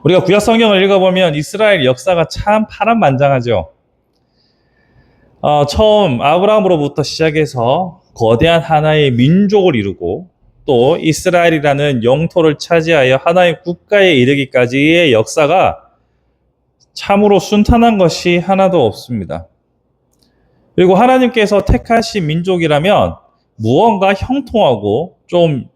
우리가 구약 성경을 읽어보면 이스라엘 역사가 참 파란만장하죠. 처음 아브라함으로부터 시작해서 거대한 하나의 민족을 이루고 또 이스라엘이라는 영토를 차지하여 하나의 국가에 이르기까지의 역사가 참으로 순탄한 것이 하나도 없습니다. 그리고 하나님께서 택하신 민족이라면 무언가 형통하고 좀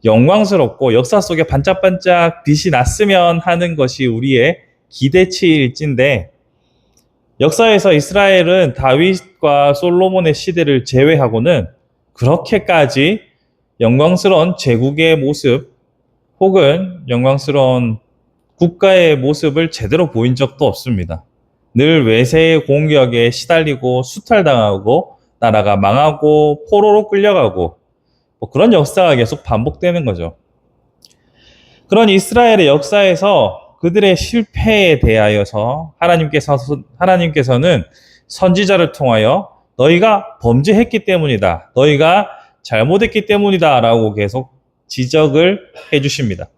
영광스럽고 역사 속에 반짝반짝 빛이 났으면 하는 것이 우리의 기대치일진데, 역사에서 이스라엘은 다윗과 솔로몬의 시대를 제외하고는 그렇게까지 영광스러운 제국의 모습 혹은 영광스러운 국가의 모습을 제대로 보인 적도 없습니다. 늘 외세의 공격에 시달리고 수탈당하고 나라가 망하고 포로로 끌려가고 그런 역사가 계속 반복되는 거죠. 그런 이스라엘의 역사에서 그들의 실패에 대하여서 하나님께서는 선지자를 통하여 너희가 범죄했기 때문이다, 너희가 잘못했기 때문이다 라고 계속 지적을 해주십니다.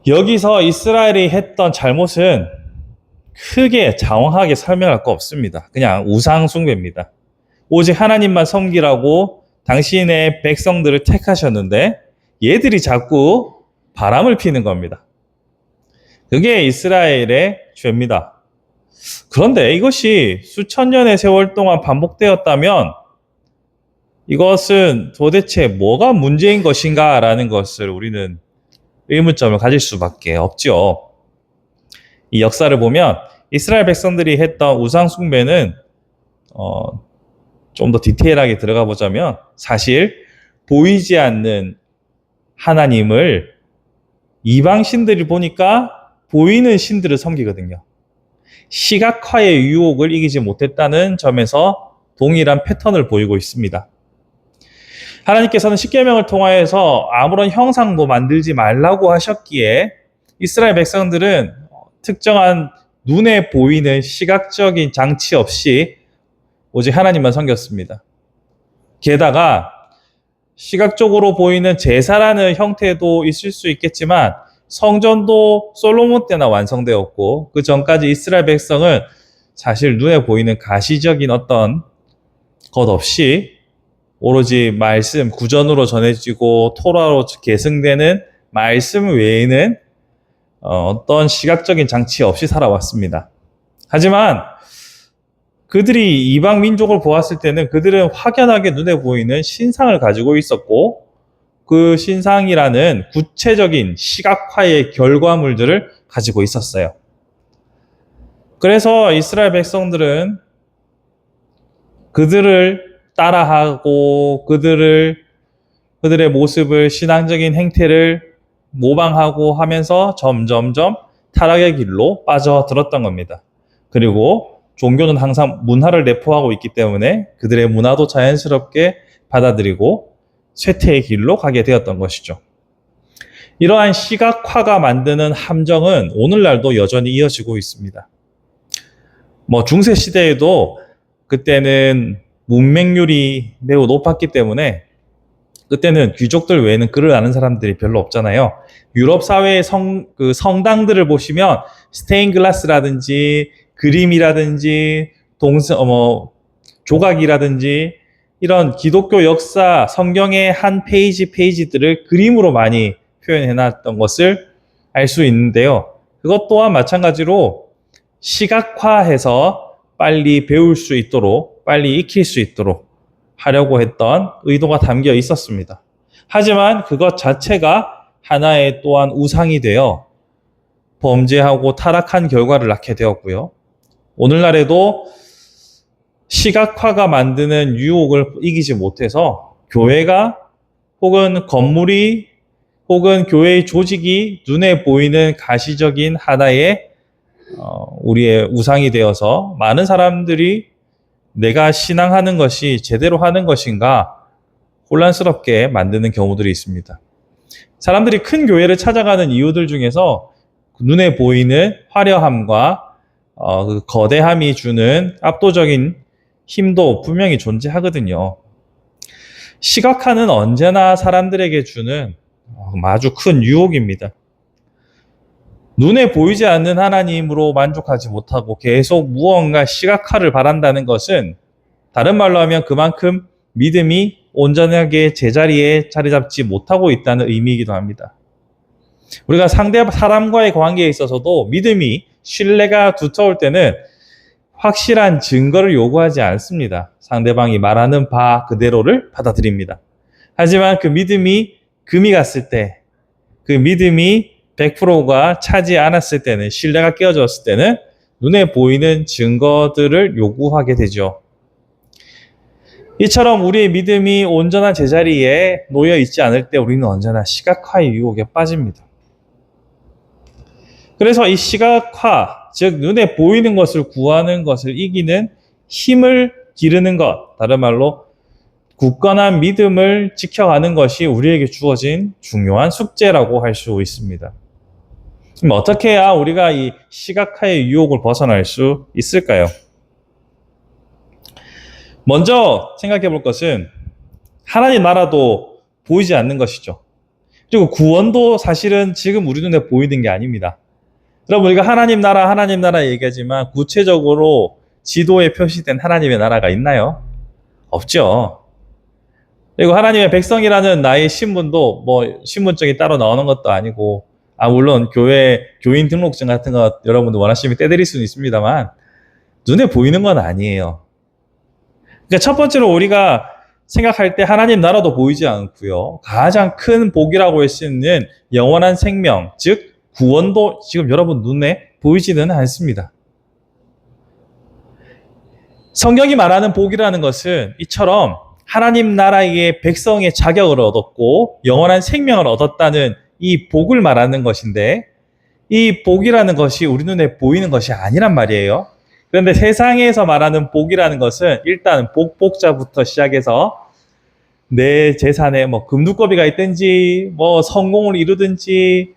여기서 이스라엘이 했던 잘못은 크게 장황하게 설명할 거 없습니다. 그냥 우상 숭배입니다. 오직 하나님만 섬기라고 당신의 백성들을 택하셨는데 얘들이 자꾸 바람을 피는 겁니다. 그게 이스라엘의 죄입니다. 그런데 이것이 수천 년의 세월 동안 반복되었다면 이것은 도대체 뭐가 문제인 것인가 라는 것을 우리는 의문점을 가질 수밖에 없죠. 이 역사를 보면 이스라엘 백성들이 했던 우상 숭배는 좀 더 디테일하게 들어가 보자면 사실 보이지 않는 하나님을 이방 신들이 보니까 보이는 신들을 섬기거든요. 시각화의 유혹을 이기지 못했다는 점에서 동일한 패턴을 보이고 있습니다. 하나님께서는 십계명을 통하여서 아무런 형상도 만들지 말라고 하셨기에 이스라엘 백성들은 특정한 눈에 보이는 시각적인 장치 없이 오직 하나님만 섬겼습니다. 게다가 시각적으로 보이는 제사라는 형태도 있을 수 있겠지만 성전도 솔로몬 때나 완성되었고 그 전까지 이스라엘 백성은 사실 눈에 보이는 가시적인 어떤 것 없이 오로지 말씀, 구전으로 전해지고 토라로 계승되는 말씀 외에는 어떤 시각적인 장치 없이 살아왔습니다. 하지만 그들이 이방 민족을 보았을 때는 그들은 확연하게 눈에 보이는 신상을 가지고 있었고 그 신상이라는 구체적인 시각화의 결과물들을 가지고 있었어요. 그래서 이스라엘 백성들은 그들을 따라하고 그들의 모습을, 신앙적인 행태를 모방하고 하면서 점점점 타락의 길로 빠져들었던 겁니다. 그리고 종교는 항상 문화를 내포하고 있기 때문에 그들의 문화도 자연스럽게 받아들이고 쇠퇴의 길로 가게 되었던 것이죠. 이러한 시각화가 만드는 함정은 오늘날도 여전히 이어지고 있습니다. 중세 시대에도 그때는 문맹률이 매우 높았기 때문에 그때는 귀족들 외에는 글을 아는 사람들이 별로 없잖아요. 유럽 사회의 성당들을 보시면 스테인글라스라든지 그림이라든지 조각이라든지 이런 기독교 역사 성경의 한 페이지들을 그림으로 많이 표현해 놨던 것을 알 수 있는데요. 그것 또한 마찬가지로 시각화해서 빨리 배울 수 있도록, 빨리 익힐 수 있도록 하려고 했던 의도가 담겨 있었습니다. 하지만 그것 자체가 하나의 또한 우상이 되어 범죄하고 타락한 결과를 낳게 되었고요. 오늘날에도 시각화가 만드는 유혹을 이기지 못해서 교회가 혹은 건물이 혹은 교회의 조직이 눈에 보이는 가시적인 하나의 우리의 우상이 되어서 많은 사람들이 내가 신앙하는 것이 제대로 하는 것인가 혼란스럽게 만드는 경우들이 있습니다. 사람들이 큰 교회를 찾아가는 이유들 중에서 눈에 보이는 화려함과 그 거대함이 주는 압도적인 힘도 분명히 존재하거든요. 시각화는 언제나 사람들에게 주는 아주 큰 유혹입니다. 눈에 보이지 않는 하나님으로 만족하지 못하고 계속 무언가 시각화를 바란다는 것은 다른 말로 하면 그만큼 믿음이 온전하게 제자리에 자리 잡지 못하고 있다는 의미이기도 합니다. 우리가 상대 사람과의 관계에 있어서도 믿음이 신뢰가 두터울 때는 확실한 증거를 요구하지 않습니다. 상대방이 말하는 바 그대로를 받아들입니다. 하지만 그 믿음이 금이 갔을 때, 그 믿음이 100%가 차지 않았을 때는, 신뢰가 깨어졌을 때는 눈에 보이는 증거들을 요구하게 되죠. 이처럼 우리의 믿음이 온전한 제자리에 놓여 있지 않을 때 우리는 언제나 시각화의 유혹에 빠집니다. 그래서 이 시각화, 즉 눈에 보이는 것을 구하는 것을 이기는 힘을 기르는 것, 다른 말로 굳건한 믿음을 지켜가는 것이 우리에게 주어진 중요한 숙제라고 할 수 있습니다. 그럼 어떻게 해야 우리가 이 시각화의 유혹을 벗어날 수 있을까요? 먼저 생각해 볼 것은 하나님 나라도 보이지 않는 것이죠. 그리고 구원도 사실은 지금 우리 눈에 보이는 게 아닙니다. 여러분, 우리가 하나님 나라 얘기하지만 구체적으로 지도에 표시된 하나님의 나라가 있나요? 없죠. 그리고 하나님의 백성이라는 나의 신분도 뭐 신분증이 따로 나오는 것도 아니고, 물론 교인 등록증 같은 거 여러분도 원하시면 떼드릴 수는 있습니다만 눈에 보이는 건 아니에요. 그러니까 첫 번째로 우리가 생각할 때 하나님 나라도 보이지 않고요. 가장 큰 복이라고 할 수 있는 영원한 생명, 즉 구원도 지금 여러분 눈에 보이지는 않습니다. 성경이 말하는 복이라는 것은 이처럼 하나님 나라의 백성의 자격을 얻었고 영원한 생명을 얻었다는 이 복을 말하는 것인데, 이 복이라는 것이 우리 눈에 보이는 것이 아니란 말이에요. 그런데 세상에서 말하는 복이라는 것은 일단 복자부터 시작해서 내 재산에 뭐 금두꺼비가 있든지 뭐 성공을 이루든지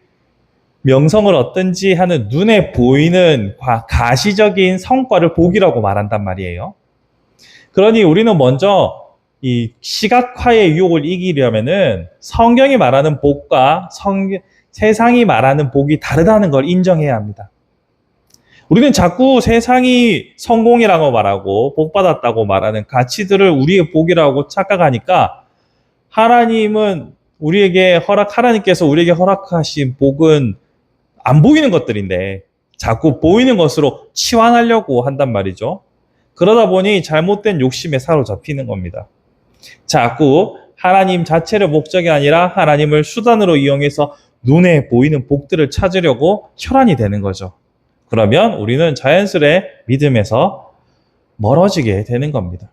명성을 얻든지 하는 눈에 보이는 가시적인 성과를 복이라고 말한단 말이에요. 그러니 우리는 먼저 이 시각화의 유혹을 이기려면은 성경이 말하는 복과 세상이 말하는 복이 다르다는 걸 인정해야 합니다. 우리는 자꾸 세상이 성공이라고 말하고 복받았다고 말하는 가치들을 우리의 복이라고 착각하니까 하나님께서 우리에게 허락하신 복은 안 보이는 것들인데 자꾸 보이는 것으로 치환하려고 한단 말이죠. 그러다 보니 잘못된 욕심에 사로잡히는 겁니다. 자꾸 하나님 자체를 목적이 아니라 하나님을 수단으로 이용해서 눈에 보이는 복들을 찾으려고 혈안이 되는 거죠. 그러면 우리는 자연스레 믿음에서 멀어지게 되는 겁니다.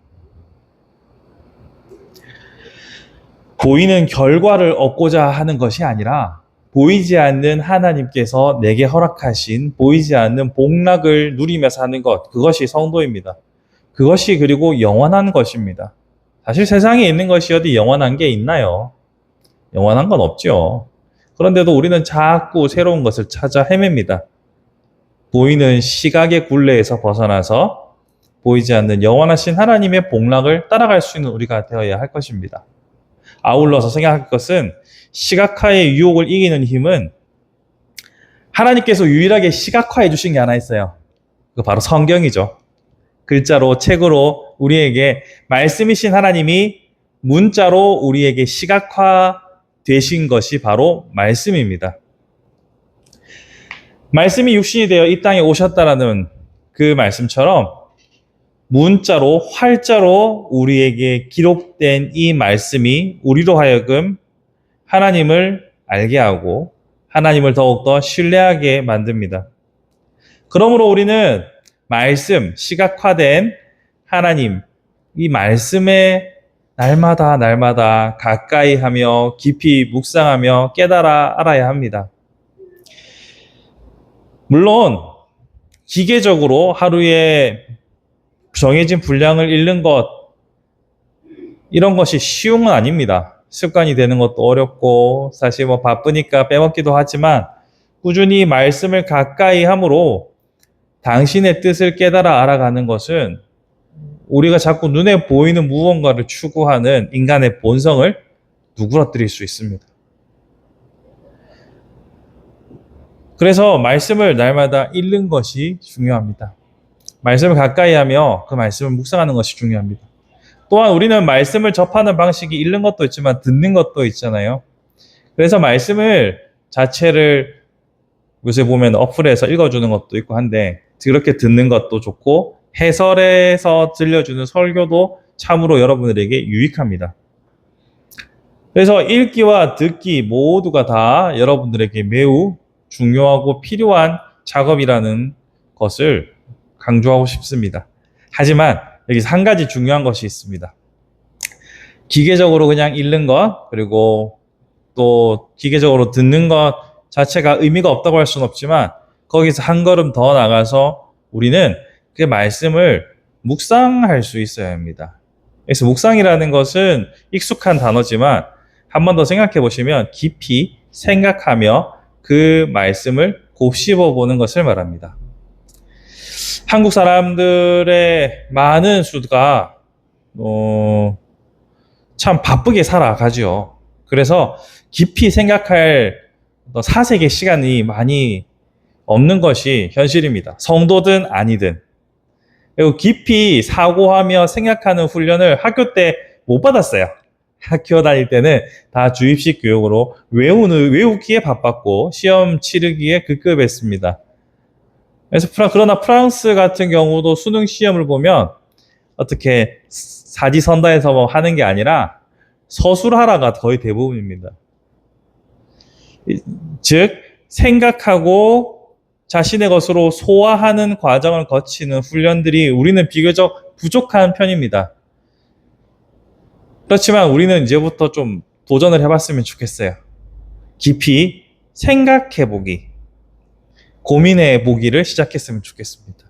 보이는 결과를 얻고자 하는 것이 아니라 보이지 않는 하나님께서 내게 허락하신 보이지 않는 복락을 누리며 사는 것, 그것이 성도입니다. 그것이 그리고 영원한 것입니다. 사실 세상에 있는 것이 어디 영원한 게 있나요? 영원한 건 없죠. 그런데도 우리는 자꾸 새로운 것을 찾아 헤맵니다. 보이는 시각의 굴레에서 벗어나서 보이지 않는 영원하신 하나님의 복락을 따라갈 수 있는 우리가 되어야 할 것입니다. 아울러서 생각할 것은 시각화의 유혹을 이기는 힘은 하나님께서 유일하게 시각화해 주신 게 하나 있어요. 그 바로 성경이죠. 글자로, 책으로 우리에게 말씀이신 하나님이 문자로 우리에게 시각화 되신 것이 바로 말씀입니다. 말씀이 육신이 되어 이 땅에 오셨다라는 그 말씀처럼 문자로, 활자로 우리에게 기록된 이 말씀이 우리로 하여금 하나님을 알게 하고 하나님을 더욱더 신뢰하게 만듭니다. 그러므로 우리는 말씀, 시각화된 하나님, 이 말씀에 날마다 가까이 하며 깊이 묵상하며 깨달아 알아야 합니다. 물론 기계적으로 하루에 정해진 분량을 읽는 것, 이런 것이 쉬운 건 아닙니다. 습관이 되는 것도 어렵고 사실 뭐 바쁘니까 빼먹기도 하지만 꾸준히 말씀을 가까이 함으로 당신의 뜻을 깨달아 알아가는 것은 우리가 자꾸 눈에 보이는 무언가를 추구하는 인간의 본성을 누그러뜨릴 수 있습니다. 그래서 말씀을 날마다 읽는 것이 중요합니다. 말씀을 가까이 하며 그 말씀을 묵상하는 것이 중요합니다. 또한 우리는 말씀을 접하는 방식이 읽는 것도 있지만 듣는 것도 있잖아요. 그래서 말씀을 자체를 요새 보면 어플에서 읽어주는 것도 있고 한데 그렇게 듣는 것도 좋고 해설에서 들려주는 설교도 참으로 여러분들에게 유익합니다. 그래서 읽기와 듣기 모두가 다 여러분들에게 매우 중요하고 필요한 작업이라는 것을 강조하고 싶습니다. 하지만 여기서 한 가지 중요한 것이 있습니다. 기계적으로 그냥 읽는 것, 그리고 또 기계적으로 듣는 것 자체가 의미가 없다고 할 수는 없지만 거기서 한 걸음 더 나가서 우리는 그 말씀을 묵상할 수 있어야 합니다. 그래서 묵상이라는 것은 익숙한 단어지만 한 번 더 생각해 보시면 깊이 생각하며 그 말씀을 곱씹어 보는 것을 말합니다. 한국 사람들의 많은 수가 참 바쁘게 살아가죠. 그래서 깊이 생각할 사색의 시간이 많이 없는 것이 현실입니다. 성도든 아니든. 그리고 깊이 사고하며 생각하는 훈련을 학교 때 못 받았어요. 학교 다닐 때는 다 주입식 교육으로 외우기에 바빴고 시험 치르기에 급급했습니다. 그래서 그러나 프랑스 같은 경우도 수능 시험을 보면 어떻게 사지선다해서 뭐 하는 게 아니라 서술하라가 거의 대부분입니다. 즉 생각하고 자신의 것으로 소화하는 과정을 거치는 훈련들이 우리는 비교적 부족한 편입니다. 그렇지만 우리는 이제부터 좀 도전을 해봤으면 좋겠어요. 깊이 생각해보기, 고민해보기를 시작했으면 좋겠습니다.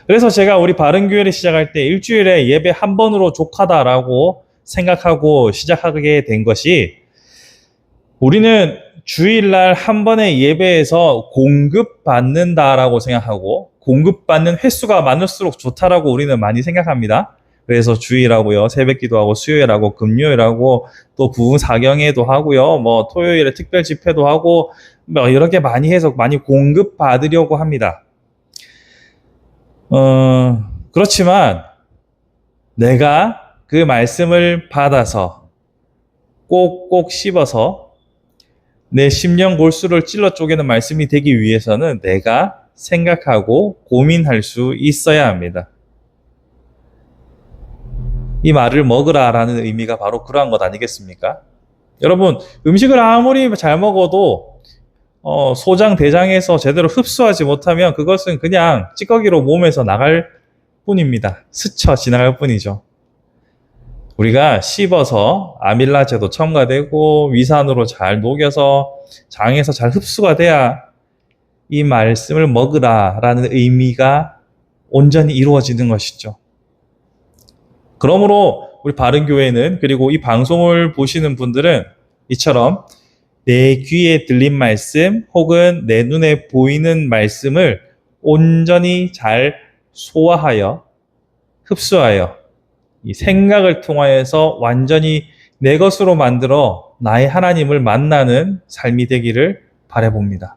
그래서 제가 우리 바른교회를 시작할 때 일주일에 예배 한 번으로 족하다라고 생각하고 시작하게 된 것이 우리는 주일날 한 번의 예배에서 공급받는다라고 생각하고 공급받는 횟수가 많을수록 좋다라고 우리는 많이 생각합니다. 그래서 주일하고요, 새벽기도하고 수요일하고 금요일하고 또 부흥사경회도 하고요, 뭐 토요일에 특별 집회도 하고 뭐 이렇게 많이 해서 많이 공급받으려고 합니다. 그렇지만 내가 그 말씀을 받아서 꼭꼭 씹어서 내 심령 골수를 찔러 쪼개는 말씀이 되기 위해서는 내가 생각하고 고민할 수 있어야 합니다. 이 말을 먹으라라는 의미가 바로 그러한 것 아니겠습니까? 여러분, 음식을 아무리 잘 먹어도 소장, 대장에서 제대로 흡수하지 못하면 그것은 그냥 찌꺼기로 몸에서 나갈 뿐입니다. 스쳐 지나갈 뿐이죠. 우리가 씹어서 아밀라제도 첨가되고 위산으로 잘 녹여서 장에서 잘 흡수가 돼야 이 말씀을 먹으라라는 의미가 온전히 이루어지는 것이죠. 그러므로 우리 바른교회는, 그리고 이 방송을 보시는 분들은 이처럼 내 귀에 들린 말씀 혹은 내 눈에 보이는 말씀을 온전히 잘 소화하여 흡수하여 이 생각을 통하여서 완전히 내 것으로 만들어 나의 하나님을 만나는 삶이 되기를 바라봅니다.